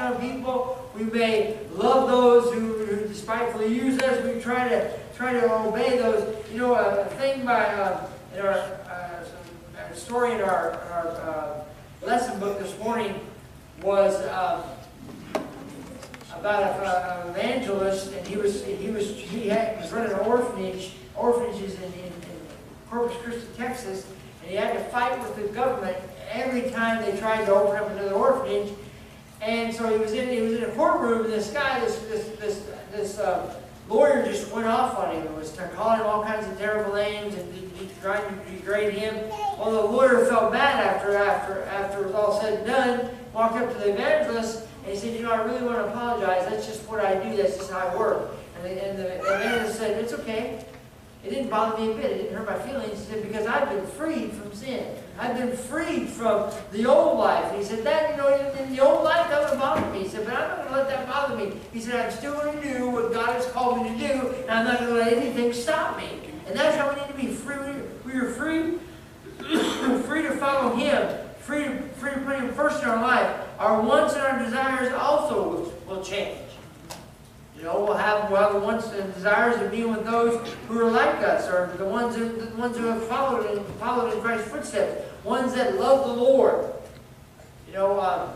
on people. We may love those who despitefully use us. We try to obey those. You know, a thing by in our a story in our lesson book this morning was about an evangelist, and he was running orphanages in Corpus Christi, Texas, and he had to fight with the government every time they tried to open up another orphanage. And so he was in a courtroom, and this guy, this lawyer just went off on him and was calling him all kinds of terrible names and trying to degrade him. Well, the lawyer felt bad after it was all said and done, walked up to the evangelist, and he said, you know, I really want to apologize. That's just what I do. That's just how I work. And the evangelist said, it's okay. It didn't bother me a bit. It didn't hurt my feelings. He said, because I've been freed from sin. I've been freed from the old life. And he said, that, you know, in the old life, that would bother me. He said, but I'm not going to let that bother me. He said, I'm still going to do what God has called me to do, and I'm not going to let anything stop me. And that's how we need to be free. We are free, free to follow Him, free to put Him first in our life. Our wants and our desires also will change. You know, we'll have the wants and desires of being with those who are like us, or the ones who have followed in Christ's footsteps, ones that love the Lord. You know,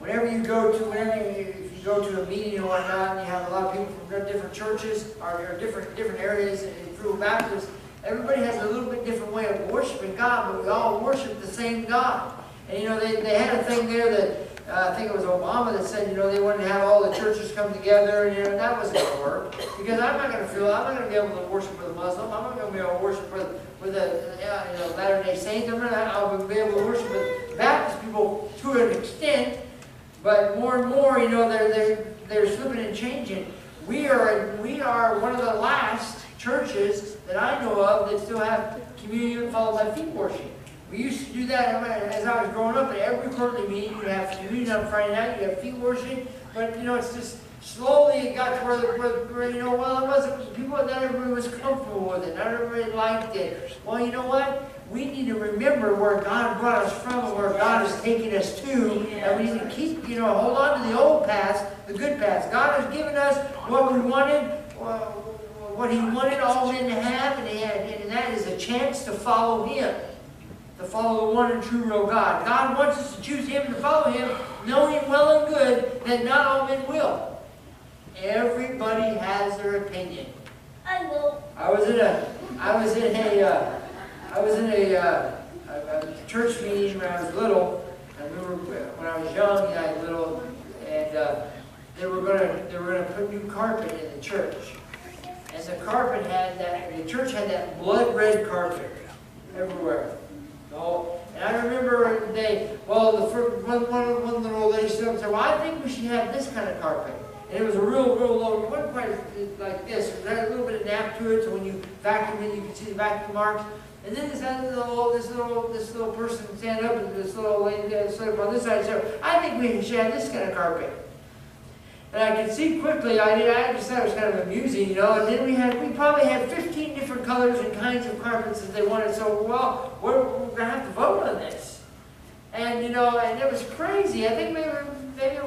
if you go to a meeting or whatnot, and you have a lot of people from different churches or different areas in True Baptist, everybody has a little bit different way of worshiping God, but we all worship the same God. And you know, they had a thing there that I think it was Obama that said, you know, they wanted to have all the churches come together, and you know, that wasn't going to work, because I'm not going to be able to worship with a Muslim. I'm not going to be able to worship with a Latter-day Saint. I'll be able to worship with Baptist people to an extent, but more and more, you know, they're slipping and changing. We are one of the last churches that I know of that still have communion followed by feet washing. We used to do that as I was growing up. At every quarterly meeting, you'd have communion on Friday night, you'd have feet washing. But, you know, it's just slowly it got to where you know, well, it wasn't, not everybody was comfortable with it. Not everybody liked it. Well, you know what? We need to remember where God brought us from and where God is taking us to. And we need to keep, you know, hold on to the old paths, the good paths. God has given us what we wanted, what He wanted all men to have, and that is a chance to follow Him. To follow the one and true real God. God wants us to choose Him and to follow Him, knowing well and good that not all men will. Everybody has their opinion. I know. I was in a church meeting when I was little, and when I was young and I was little, and they were gonna put new carpet in the church, and the church had that blood red carpet everywhere. And I remember one little lady stood up and said, well, I think we should have this kind of carpet. And it was a real low, it wasn't quite like this. It had a little bit of nap to it, so when you vacuum it, you can see the vacuum marks. And then this little person stand up, and this little lady stood up on this side and said, I think we should have this kind of carpet. And I could see quickly, I just thought it was kind of amusing, you know, and then we probably had 15 different colors and kinds of carpets that they wanted, so, well, we're going to have to vote on this. And, you know, and it was crazy. I think maybe it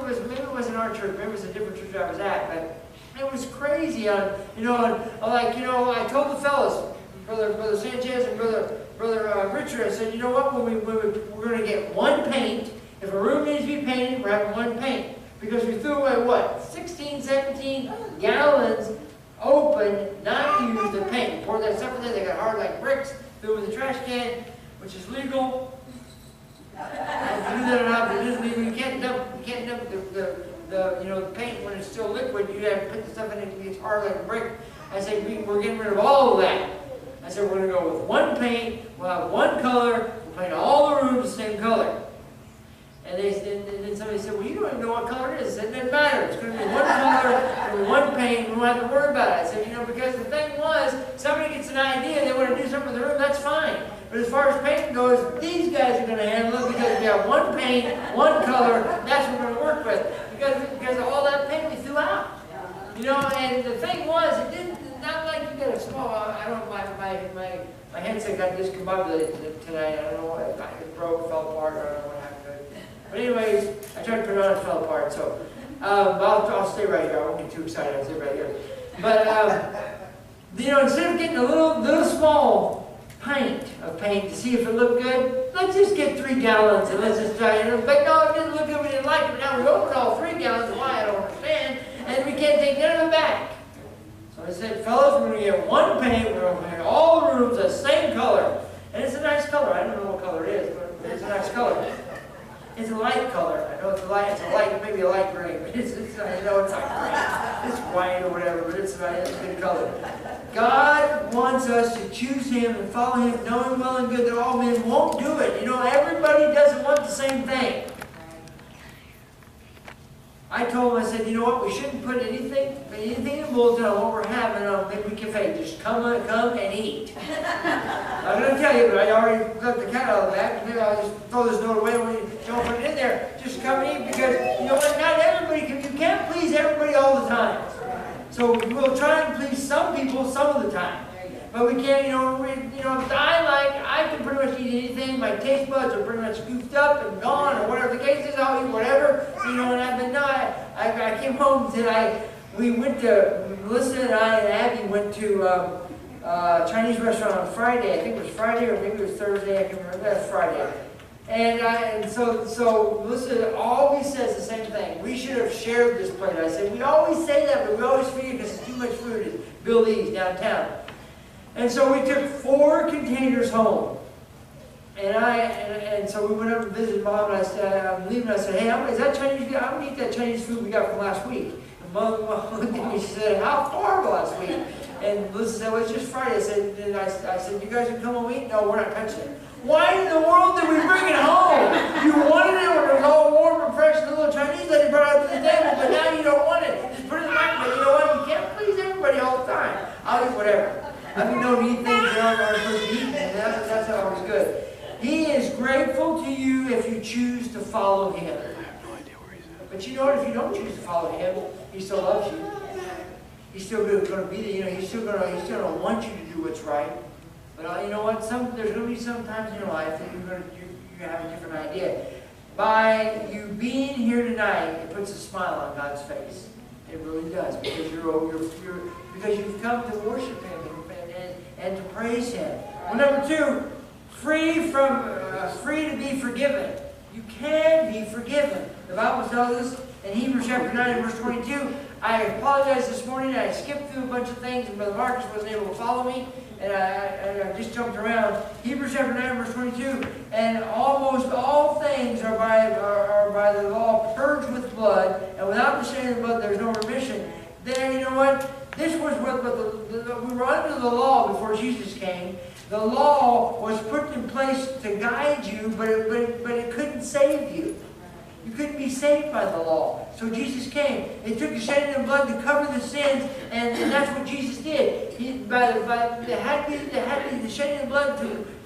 wasn't our church, maybe it was a different church I was at, but it was crazy. I told the fellas, Brother Sanchez and Brother Richard, I said, you know what, we're going to get one paint. If a room needs to be painted, we're having one paint. Because we threw away, 16, 17 gallons open, not used of paint. Poured that stuff in there, they got hard like bricks, threw it in the trash can, which is legal. If you do that or not, but it is legal. You can't dump the paint when it's still liquid. You have to put the stuff in it, it gets hard like a brick. I said, we're getting rid of all of that. I said, we're going to go with one paint, we'll have one color, we'll paint all the rooms the same color. And then somebody said, well, you don't even know what color it is. I said, it doesn't matter. It's going to be one color, it's going to be one paint, we don't have to worry about it. I said, you know, because the thing was, somebody gets an idea, they want to do something in the room, that's fine. But as far as painting goes, these guys are going to handle it because we have one paint, one color, that's what we're going to work with. Because of all that paint we threw out. You know, and the thing was, it didn't, not like you get a small, I don't know, my headset got discombobulated tonight. I don't know what, it broke, fell apart, I don't know what happened. But anyways, I tried to put it on house fell apart. So I'll stay right here. I won't get too excited. I'll stay right here. But instead of getting a little small pint of paint to see if it looked good, let's just get 3 gallons and let's just try it. But no, it didn't look good. We didn't like it. But now we opened all 3 gallons. Why? I don't understand. And we can't take none of it back. So I said, fellas, we're going to get one paint. We're going to paint all the rooms the same color. And it's a nice color. I don't know what color it is, but it's a nice color. It's a light color. I know it's a light, maybe a light green. But I know it's not green. It's white or whatever, but it's a good color. God wants us to choose Him and follow Him, knowing well and good that all men won't do it. Everybody doesn't want the same thing. I told him, I said, you know what, we shouldn't put anything in bulletin on what we're having on Midweek Cafe. Just come and eat. I'm going to tell you, but I already let the cat out of the bag. Maybe I'll just throw this note away when you don't put it in there. Just come and eat, because you know what, not everybody you can't please everybody all the time. So we'll try and please some people some of the time. But we can't, I can pretty much eat anything. My taste buds are pretty much scooped up and gone, or whatever the case is. I'll eat whatever. I came home today. We went to, Melissa and I and Abby went to a Chinese restaurant on Friday. I think it was Friday or maybe it was Thursday. I can't remember. That's Friday. And so Melissa always says the same thing. We should have shared this plate. I said, we always say that, but we always forget because it's too much food at Bill Lee's downtown. And so we took 4 containers home. And so we went up and visited Mom, and I said, I'm leaving. I said, hey, is that Chinese food? I'm going to eat that Chinese food we got from last week. And Mom looked at me, she said, how far last week? And Melissa said, well, it's just Friday. I said, you guys are coming home eat? No, we're not touching it. Why in the world did we bring it home? You wanted it when it was all warm and fresh, and the little Chinese lady brought it up to the table, but now you don't want it. Just put it in the microwave. You know what? You can't please everybody all the time. I'll eat whatever. We don't eat things that aren't supposed to eat, and that's always good. He is grateful to you if you choose to follow Him. I have no idea where he's at. But you know what? If you don't choose to follow Him, He still loves you. He's still going to be there. He's still going to want you to do what's right. But you know what? There's going to be some times in your life that you have a different idea. By you being here tonight, it puts a smile on God's face. It really does, because because you've come to worship Him and to praise Him. Well, number 2, free to be forgiven. You can be forgiven. The Bible tells us in Hebrews chapter 9 verse 22. I apologize this morning. I skipped through a bunch of things, and Brother Marcus wasn't able to follow me, and I just jumped around. Hebrews chapter 9 verse 22. And almost all things are by the law purged with blood, and without the shedding of blood there is no remission. Then you know what? This was what we were under the law before Jesus came. The law was put in place to guide you, but it couldn't save you. You couldn't be saved by the law. So Jesus came. It took the shedding of blood to cover the sins, and that's what Jesus did. There had to be the shedding of blood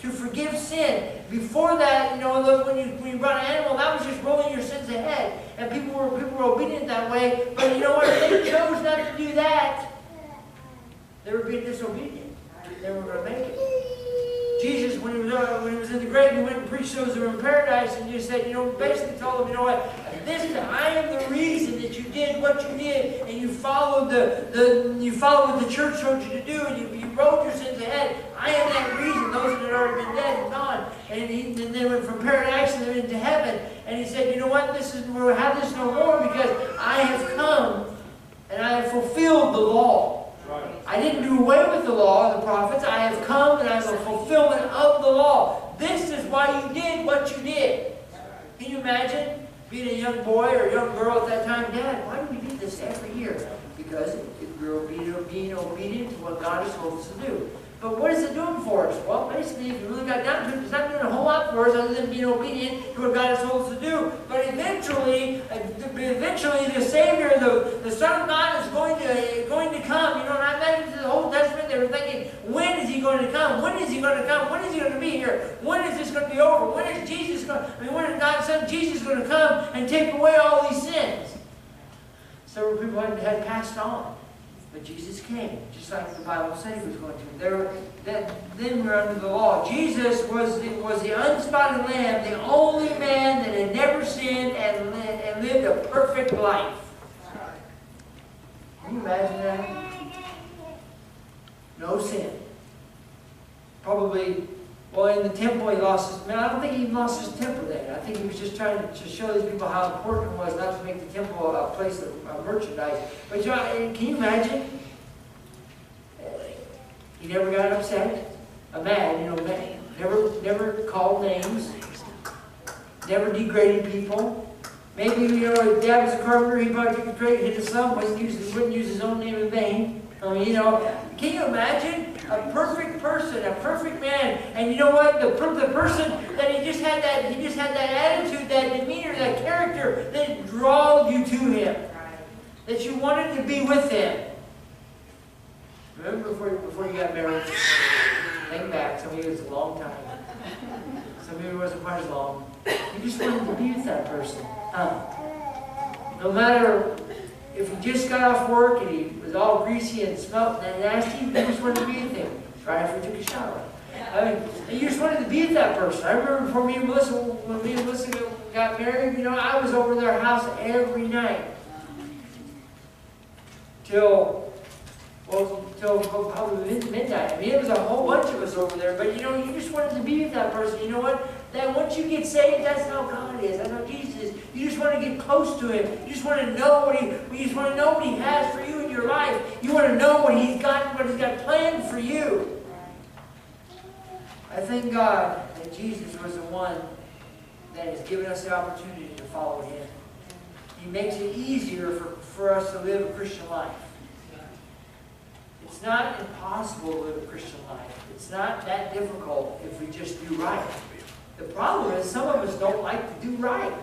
to forgive sin. Before that, when you brought an animal, that was just rolling your sins ahead, and people were obedient that way. But you know what? If they chose not to do that, they were being disobedient. They were going to make it. Jesus, when he was in the grave, he went and preached those who were in paradise, and just said, basically told them, I am the reason that you did what you did, and you followed what the church told you to do, and you rolled your sins ahead. I am that reason. Those that had already been dead and gone, and they went from paradise and then into heaven. And he said, you know what? We'll have this no more, because I have come and I have fulfilled the law. I didn't do away with the law of the prophets. I have come and I am a fulfillment of the law. This is why you did what you did. Can you imagine being a young boy or a young girl at that time? Dad, why do we do this every year? Because we're being obedient to what God has told us to do. But what is it doing for us? Well, basically, if you really got down to it, it's not doing a whole lot for us other than being obedient to what God has told us to do. But eventually the Savior, the Son of God, is going to come. And I imagine to the Old Testament, they were thinking, when is He going to come? When is He going to come? When is He going to be here? When is this going to be over? When is Jesus going? When is God's Son Jesus going to come and take away all these sins? Several people had passed on. But Jesus came, just like the Bible said He was going to. Then we're under the law. Jesus was the unspotted lamb, the only man that had never sinned and lived a perfect life. Can you imagine that? No sin. Probably, well, in the temple he lost his... Man, I don't think he even lost his temper then. I think he was just trying to show these people how important it was not to make the temple a place of merchandise. But can you imagine? He never got upset. A man, never called names. Never degraded people. Maybe, if Dad was a carpenter, he probably took a trade, hit his son, wouldn't use his own name in vain. I mean, can you imagine? A perfect person, a perfect man, and you know what? The person that he just had that attitude, that demeanor, that character that drawed you to him, that you wanted to be with him. Remember before you got married? Think back. Some of you it was a long time. Some of you it wasn't quite as long. You just wanted to be with that person. No matter if he just got off work and he was all greasy and smelled and nasty, you just wanted to be with him. Right after he took a shower. I mean, and you just wanted to be with that person. I remember before me and Melissa, when me and Melissa got married, I was over their house every night. Till probably midnight. I mean, it was a whole bunch of us over there. But you just wanted to be with that person. You know what? That once you get saved, that's how God is. That's how Jesus is. You just want to get close to Him. You just want to know what He has for you in your life. You want to know what He's got planned for you. I thank God that Jesus was the one that has given us the opportunity to follow Him. He makes it easier for us to live a Christian life. It's not impossible to live a Christian life. It's not that difficult if we just do right. The problem is some of us don't like to do right.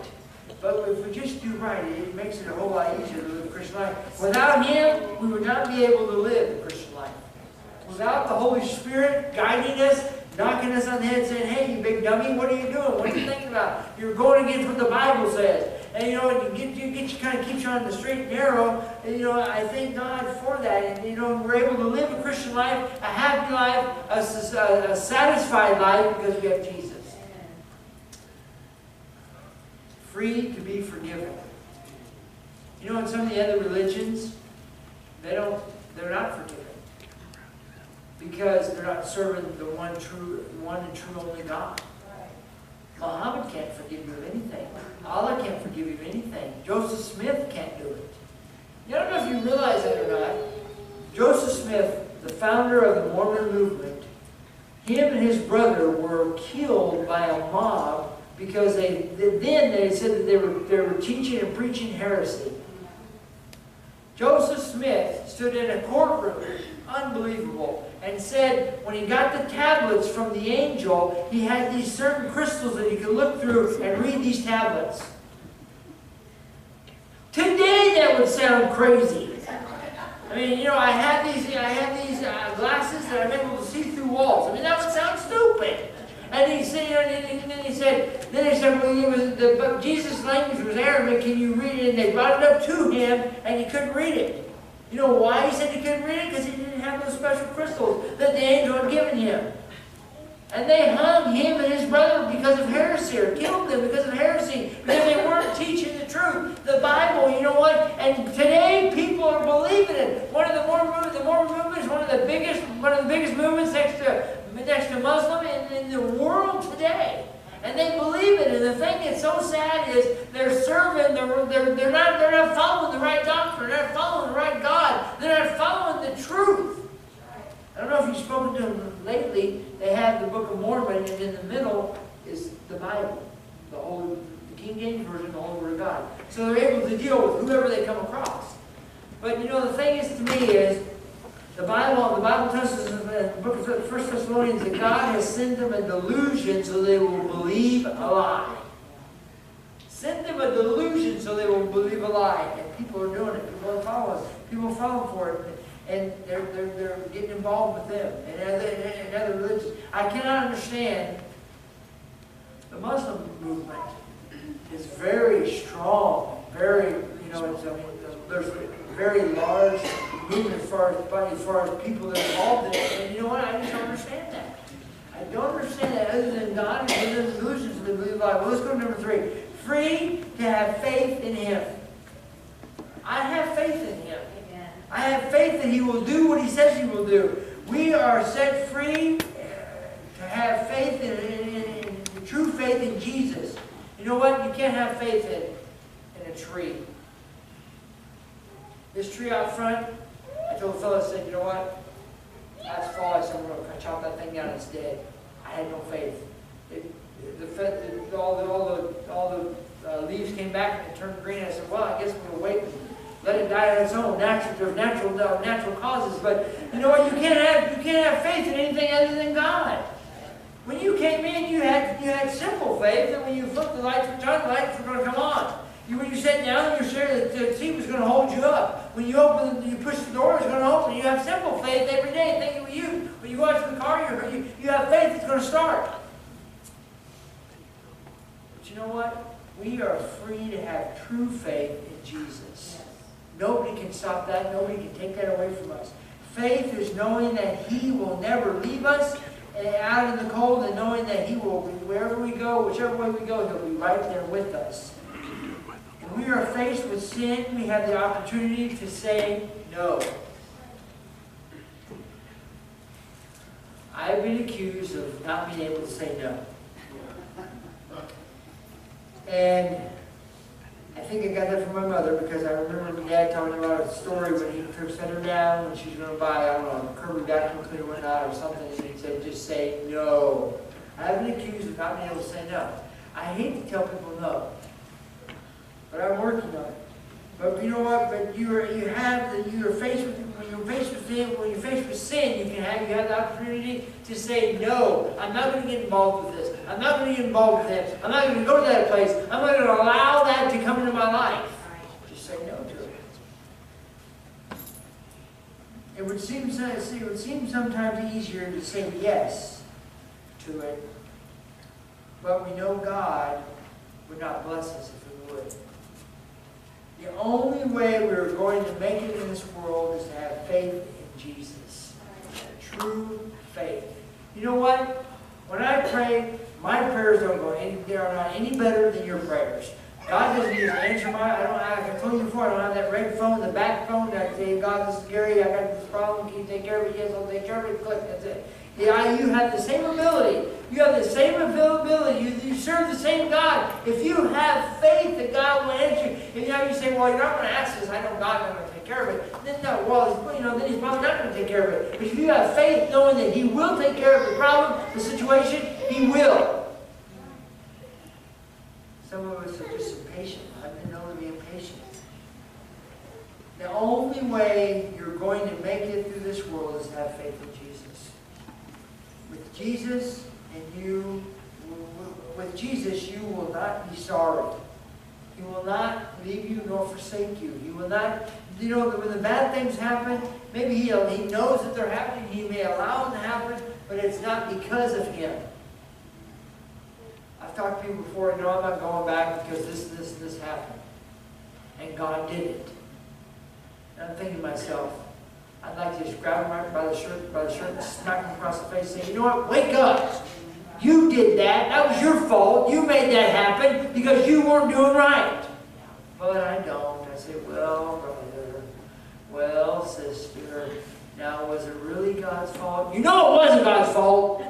But if we just do right, it makes it a whole lot easier to live a Christian life. Without Him, we would not be able to live a Christian life. Without the Holy Spirit guiding us, knocking us on the head saying, hey, you big dummy, what are you doing? What are you thinking about? You're going against what the Bible says. And it kind of keeps you on the straight and narrow. And I thank God for that. And we're able to live a Christian life, a happy life, a satisfied life because we have Jesus. Free to be forgiven. In some of the other religions, they're not forgiven. Because they're not serving the one and true only God. Muhammad can't forgive you of anything. Allah can't forgive you of anything. Joseph Smith can't do it. I don't know if you realize that or not. Joseph Smith, the founder of the Mormon movement, him and his brother were killed by a mob because they said that they were teaching and preaching heresy. Joseph Smith stood in a courtroom, unbelievable, and said when he got the tablets from the angel, he had these certain crystals that he could look through and read these tablets. Today that would sound crazy. I mean, I had these glasses that I'm able to see through walls. I mean, that would sound stupid. And he said, then he said, well, Jesus' language was Arabic, can you read it? And they brought it up to him, and he couldn't read it. You know why he said he couldn't read it? Because he didn't have those special crystals that the angel had given him. And they hung him and his brother because of heresy, or killed them because of heresy, because they weren't teaching the truth, the Bible, you know what? And today people are believing it. One of the Mormon movement is one of the biggest movements next to Muslim in the world today. And they believe it. And the thing that's so sad is they're not following the right doctrine. They're not following the right God. They're not following the truth. I don't know if you've spoken to them lately. They have the Book of Mormon, and in the middle is the Bible, the King James Version, the Holy Word of God. So they're able to deal with whoever they come across. But the thing is, to me, is the Bible tells us in the book of 1 Thessalonians that God has sent them a delusion so they will believe a lie. Sent them a delusion so they will believe a lie. And people are doing it. People are following. People are falling for it. And they're getting involved with them and other religions. I cannot understand. The Muslim movement is very strong. Very, there's a very large movement as far as people that are involved in it. And you know what? I just don't understand that. I don't understand that other than God and other than delusions of the believe life. Well, let's go to number 3. Free to have faith in Him. I have faith in Him. Amen. I have faith that He will do what He says He will do. We are set free to have faith in true faith in Jesus. You know what? You can't have faith in a tree. This tree out front, I told the fellow, I said, you know what? Last fall, I said, I'm going to chop that thing down, it's dead. I had no faith. All the leaves came back and it turned green. I said, well, I guess we'll wait and let it die on its own, natural causes. But you know what? You can't have faith in anything other than God. When you came in, you had simple faith that when you flipped the lights switch on, the lights were going to come on. When you sat down, you're sure that the seat was going to hold you up. When you push the door, it's going to open. You have simple faith every day. Thinking with you, when you go out to the car, you have faith it's going to start. But you know what? We are free to have true faith in Jesus. Nobody can stop that. Nobody can take that away from us. Faith is knowing that He will never leave us out in the cold, and knowing that He will, wherever we go, whichever way we go, He'll be right there with us. When we are faced with sin, we have the opportunity to say no. I've been accused of not being able to say no. And I think I got that from my mother, because I remember my dad telling me about a story when he set her down when she was going to buy, I don't know, a Kirby vacuum cleaner or whatnot or something, and he said, just say no. I've been accused of not being able to say no. I hate to tell people no, but I'm working on it. But you know what? But when you're faced with sin, you have the opportunity to say no. I'm not going to get involved with this. I'm not going to get involved with him. I'm not going to go to that place. I'm not going to allow that to come into my life. Just say no to it. It would seem sometimes easier to say yes to it, but we know God would not bless us if we would. The only way we're going to make it in this world is to have faith in Jesus. True faith. You know what? When I pray, my prayers don't go they are not any better than your prayers. God doesn't just answer I told you before, I don't have that red phone, the back phone that say, God, this is Gary, I got this problem, can you take care of it? Yes, I'll take care of it. Click, that's it. Yeah, you have the same ability. You have the same availability. You serve the same God. If you have faith that God will answer you, if you say, well, you're not going to ask this, I know God's not going to take care of it. Then no, then He's probably not going to take care of it. But if you have faith knowing that He will take care of the problem, the situation, He will. Some of us are just impatient. I've been known to be impatient. The only way you're going to make it through this world is to have faith in Jesus. With Jesus you will not be sorry. He will not leave you nor forsake you. He will not, when the bad things happen, maybe He knows that they're happening. He may allow them to happen, but it's not because of Him. I've talked to people before, I'm not going back because this happened. And God did it. And I'm thinking to myself, I'd like to just grab him right by the shirt and smack him across the face and say, you know what, wake up. You did that. That was your fault. You made that happen because you weren't doing right. But I don't. I say, well, brother, well, sister, now was it really God's fault? You know it wasn't God's fault.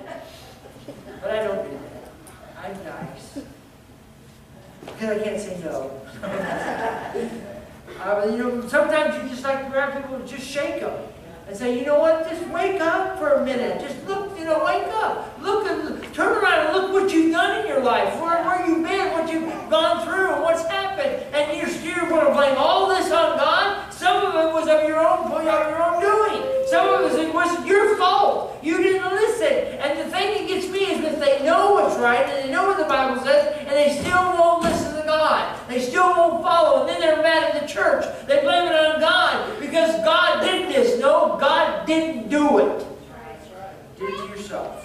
But I don't do that. I'm nice. Because I can't say no. Sometimes you just like to grab people and just shake them. And say, you know what, just wake up for a minute. Just look, wake up. Turn around and look what you've done in your life. Where you've been, what you've gone through, and what's happened. And you're going to blame all this on God. Some of it was of your own doing. Some of it was your fault. You didn't listen. And the thing that gets me is that they know what's right, and they know what the Bible says, and they still won't listen to God. They still won't follow. And then they're mad at the church. They blame it on God because God did this. No, God didn't do it. You did it to yourself.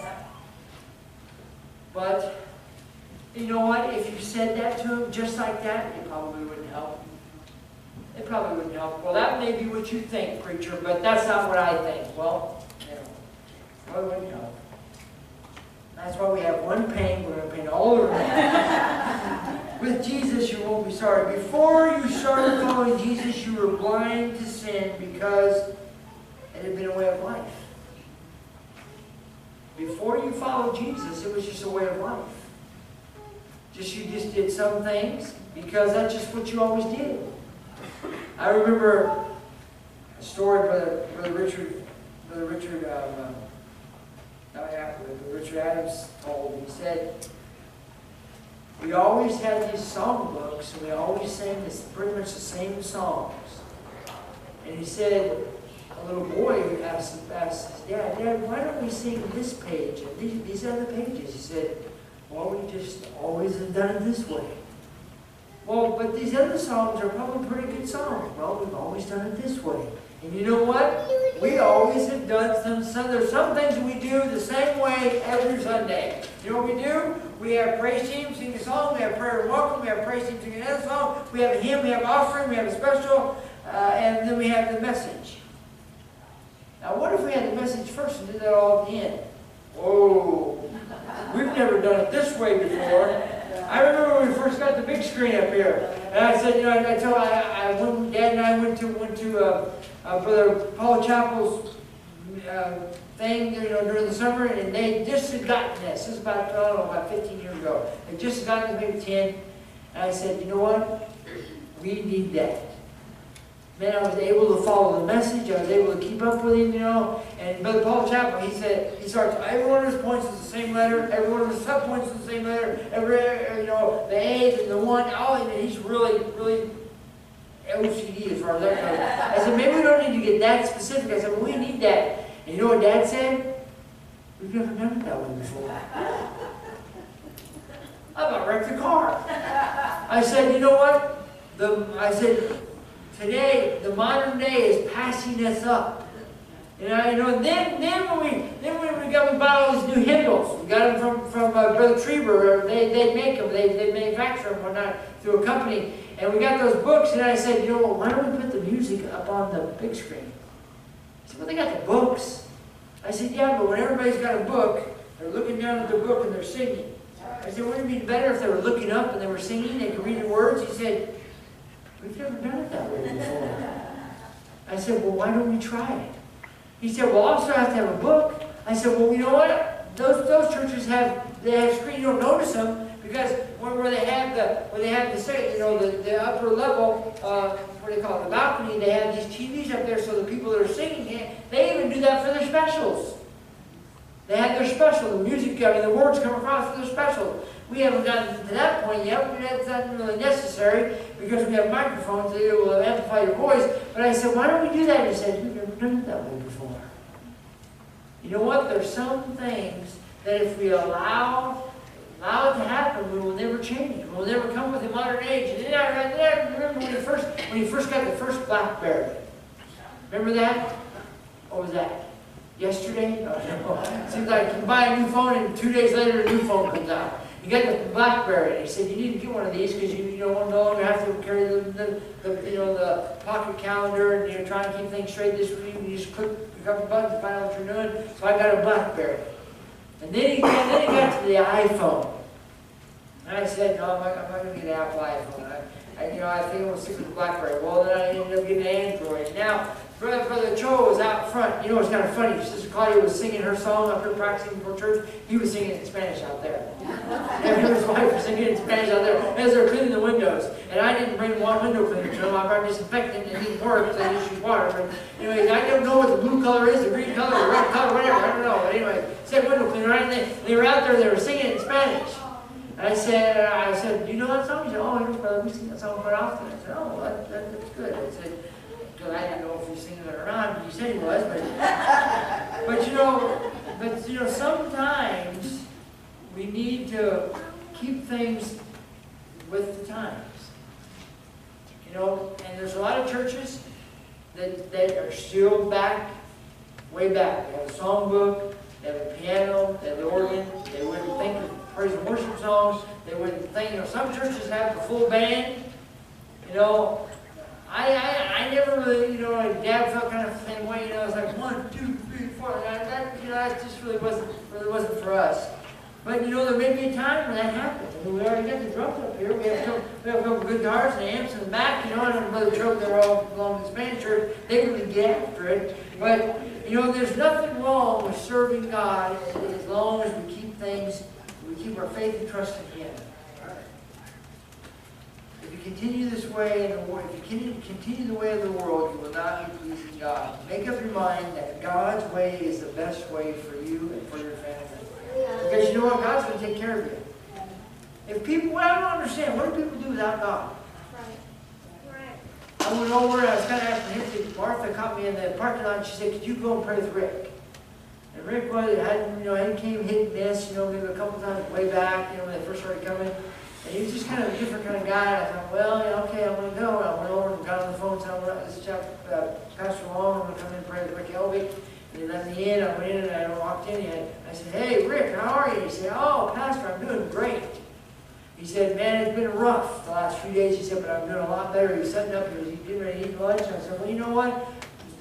But, you know what? If you said that to him just like that, it probably wouldn't help. It probably wouldn't help. Well, that may be what you think, preacher, but that's not what I think. Well, you know, probably wouldn't help. That's why we have one pain. We're going to paint all over it. With Jesus, you won't be sorry. Before you started following Jesus, you were blind to sin because it had been a way of life. Before you followed Jesus, it was just a way of life. You just did some things because that's just what you always did. I remember a story Brother Richard Adams told. He said, we always had these song books and we always sang pretty much the same songs. And he said, a little boy asked his Dad, why don't we sing this page and these other pages? He said, well, we just always have done it this way. Well, but these other songs are probably pretty good songs. Well, we've always done it this way. And you know what? We always have done there's some things that we do the same way every Sunday. You know what we do? We have praise team sing a song, we have prayer and welcome, we have praise team sing another song, we have a hymn, we have offering, we have a special, and then we have the message. Now, what if we had the message first and did that all at the end? Oh, we've never done it this way before. I remember when we first got the big screen up here, and I said, you know, Dad and I went to Brother Paul Chappell's thing, you know, during the summer, and they just had gotten this. This is about, I don't know, about 15 years ago. They just got the maybe 10, and I said, you know what? We need that. Man, I was able to follow the message. I was able to keep up with him, you know. And Brother Paul Chappell, he said, he starts, every one of his points is the same letter. Every one of his sub-points is the same letter. Every, you know, the A's and the one, and he's really, really OCD as far as that goes. I said, maybe we don't need to get that specific. I said, well, we need that. And you know what Dad said? We've never done it that way before. I about wrecked the car. I said, you know what? I said, today, the modern day is passing us up. You know, then when we bought all these new hymnals. We got them from Brother Trieber. They make them. They manufacture them or not through a company. And we got those books, and I said, you know what, why don't we put the music up on the big screen? He said, well, they got the books. I said, yeah, but when everybody's got a book, they're looking down at the book and they're singing. I said, wouldn't it be better if they were looking up and they were singing, they could read the words? He said, we've never done it that way before. I said, well, why don't we try it? He said, well, also have to have a book. I said, well, you know what? Those churches have screen. You don't notice them because where they have the you know, the upper level, what do they call it, the balcony, they have these TVs up there so the people that are singing can. They even do that for their specials. They have their special, the music, the words come across for their specials. We haven't gotten to that point yet. That's not really necessary because we have microphones that will amplify your voice. But I said, why don't we do that? He said, we've never done it that way before. You know what? There's some things that if we allow it to happen, we will never change. We will never come with the modern age. And then I remember when he first got the first BlackBerry. Remember that? What was that? Yesterday? Oh, seems like you buy a new phone and 2 days later a new phone comes out. You got the BlackBerry, and he said you need to get one of these because you don't no longer have to carry the pocket calendar and try and keep things straight this week. You just click a couple buttons to find out what you're doing. So I got a BlackBerry, and then he got to the iPhone, and I said, no, I'm not going to get an Apple iPhone. I think I'm going to stick with the BlackBerry. Well, then I ended up getting an Android. Now, Brother Joe was out front. You know, it's kind of funny. Sister Claudia was singing her song up here practicing before church. He was singing it in Spanish out there. And his wife was singing it in Spanish out there as they were cleaning the windows. And I didn't bring one window cleaner to them. I brought disinfectant and it didn't work, so I just used water. But anyway, I don't know what the blue color is, the green color, the red color, whatever. I don't know. But anyway, said window cleaner, right? And they were out there, they were singing it in Spanish. And I said, do you know that song? He said, oh, yes, brother, we sing that song quite often. I said, oh, that's good. I said, because I didn't know if he was singing it or not, but he said he was. But you know, sometimes we need to keep things with the times. You know, and there's a lot of churches that are still way back. They have a songbook, they have a piano, they have the organ. They wouldn't think of praise and worship songs. They wouldn't think, some churches have the full band. You know, I never really, you know, like Dad felt kind of the same way, you know, it was like 1, 2, 3, 4, and that just really wasn't for us. But you know, there may be a time when that happens. I mean, we already got the drums up here. We have a couple good guitars and amps in the back, you know, and Brother Choke, they're all belong to the Spanish church. They really get after it. But, you know, there's nothing wrong with serving God as long as we keep our faith and trust in Him. If you continue this way in the world, if you continue the way of the world, you will not be pleasing God. Make up your mind that God's way is the best way for you and for your family. Because you know what? God's going to take care of you. If people, well, I don't understand. What do people do without God? Right. I went over and I was kind of apprehensive. Martha caught me in the parking lot and she said, could you go and pray with Rick? And Rick he came hit and miss, you know, maybe a couple times way back, you know, when they first started coming. And he was just kind of a different kind of guy. And I thought, well, yeah, okay, I'm going to go. And I went over and got on the phone and said, this is Pastor Long, I'm going to come in and pray with Rick Helbig. And he let me in. I went in and I walked in. I said, hey, Rick, how are you? He said, oh, Pastor, I'm doing great. He said, man, it's been rough the last few days. He said, but I'm doing a lot better. He was setting up. He was getting ready to eat lunch. And I said, well, you know what?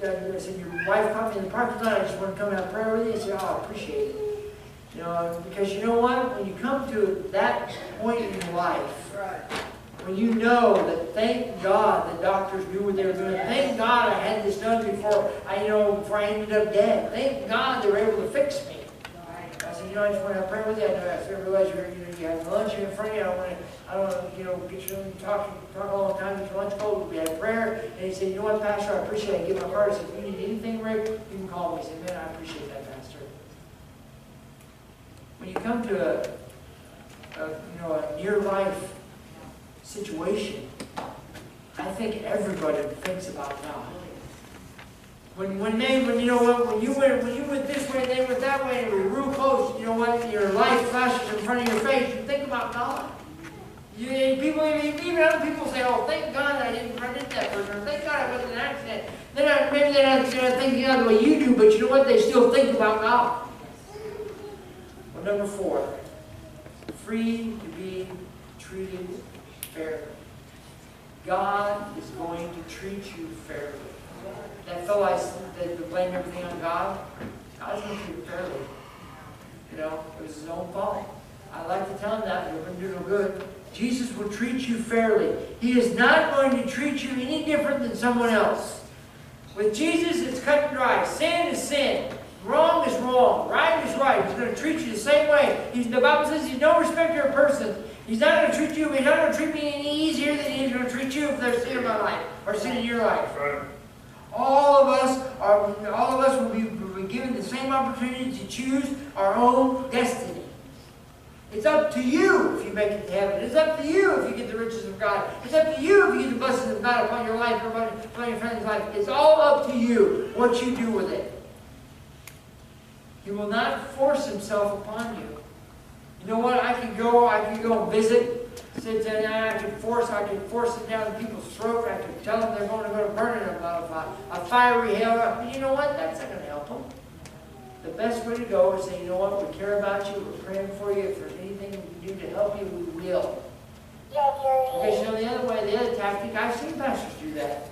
I said, your wife caught me in the parking lot. I just want to come and have prayer with you. He said, oh, I appreciate it. You know, because you know what? When you come to that point in your life, right, when you know that thank God the doctors knew what they were doing. Thank God I had this done before I ended up dead. Thank God they were able to fix me. I said, you know, I just want to have prayer with you. I realize you have lunch in front of you. I don't want to, get you talk a long time, get your lunch cold. We had prayer. And he said, you know what, Pastor, I appreciate it. I give my heart. I said, if you need anything, Rick, you can call me. He said, man, I appreciate that, Pastor. When you come to a near-life situation, I think everybody thinks about God. When you went this way, they went that way, and we were real close, you know what, your life flashes in front of your face, you think about God. Even other people say, oh, thank God I didn't run into that person, or thank God I wasn't in an accident. Maybe they're not thinking God the way you do, but you know what, they still think about God. Well, number 4, free to be treated fairly. God is going to treat you fairly. That fellow that blamed everything on God, God's going to treat you fairly. You know, it was his own fault. I like to tell him that, but it wouldn't do no good. Jesus will treat you fairly. He is not going to treat you any different than someone else. With Jesus, it's cut and dry. Sin is sin. Wrong is wrong. Right is right. He's going to treat you the same way. The Bible says He's no respecter of person. He's not going to treat you. He's not going to treat me any easier than He's going to treat you if there's sin in my life or sin in your life. Right. All of us will be given the same opportunity to choose our own destiny. It's up to you if you make it to heaven. It's up to you if you get the riches of God. It's up to you if you get the blessings of God upon your life or upon your friend's life. It's all up to you what you do with it. He will not force Himself upon you. You know what? I could go and visit. Sit down, I could force it down people's throat. I could tell them they're going to go to burn in a fiery hell. But you know what? That's not going to help them. The best way to go is say, you know what? We care about you. We're praying for you. If there's anything we can do to help you, we will. Because you know the other tactic, I've seen pastors do that.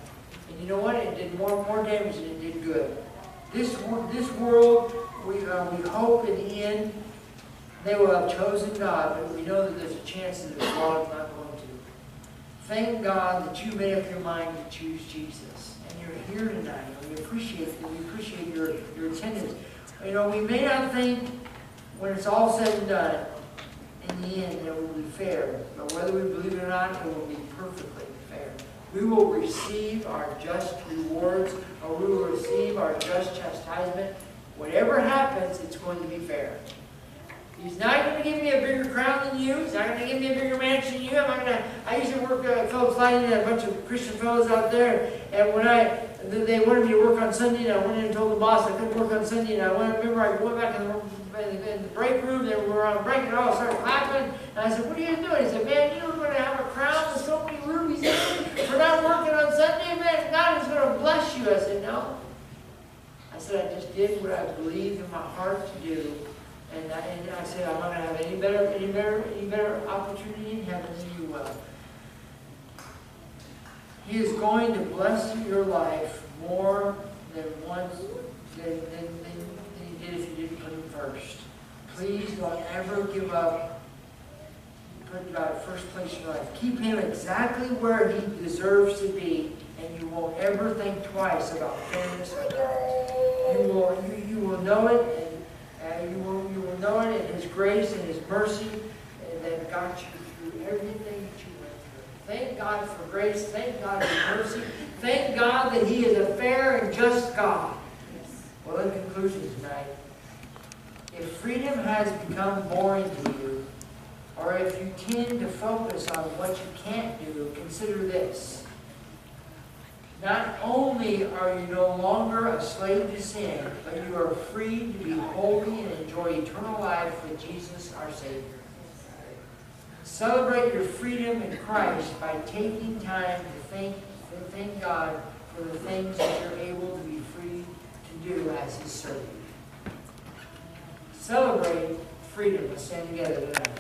And you know what? It did more damage than it did good. This world, we hope in the end, they will have chosen God, but we know that there's a chance that the world is not going to. Thank God that you made up your mind to choose Jesus. And you're here tonight. And we appreciate your attendance. You know, we may not think when it's all said and done, in the end, it will be fair. But whether we believe it or not, it will be perfectly fair. We will receive our just rewards, or we will receive our just chastisement. Whatever happens, it's going to be fair. He's not going to give me a bigger crown than you. He's not going to give me a bigger mansion than you. I used to work at Phillips Lighting, a bunch of Christian fellows out there. And they wanted me to work on Sunday, and I went in and told the boss I couldn't work on Sunday. And I went back in the break room. They were on break, and all started clapping. And I said, "What are you doing?" He said, "Man, you were going to have a crown with so many rubies in it for not working on Sunday. Man, God is going to bless you." I said, "No." I said, "I just did what I believed in my heart to do." And I said, I'm not going to have any better opportunity in heaven than you will. He is going to bless your life more than he did if you didn't put him first. Please don't ever give up. Put God first place in your life. Keep him exactly where he deserves to be, and you won't ever think twice about fairness or God. You will know it, and you will know it in his grace and his mercy that got you through everything that you went through. Thank God for grace. Thank God for mercy. Thank God that he is a fair and just God. Well, in conclusion tonight, if freedom has become boring to you, or if you tend to focus on what you can't do, consider this. Not only are you no longer a slave to sin, but you are free to be holy and enjoy eternal life with Jesus our Savior. Celebrate your freedom in Christ by taking time to thank God for the things that you're able to be free to do as his servant. Celebrate freedom. Let's stand together tonight.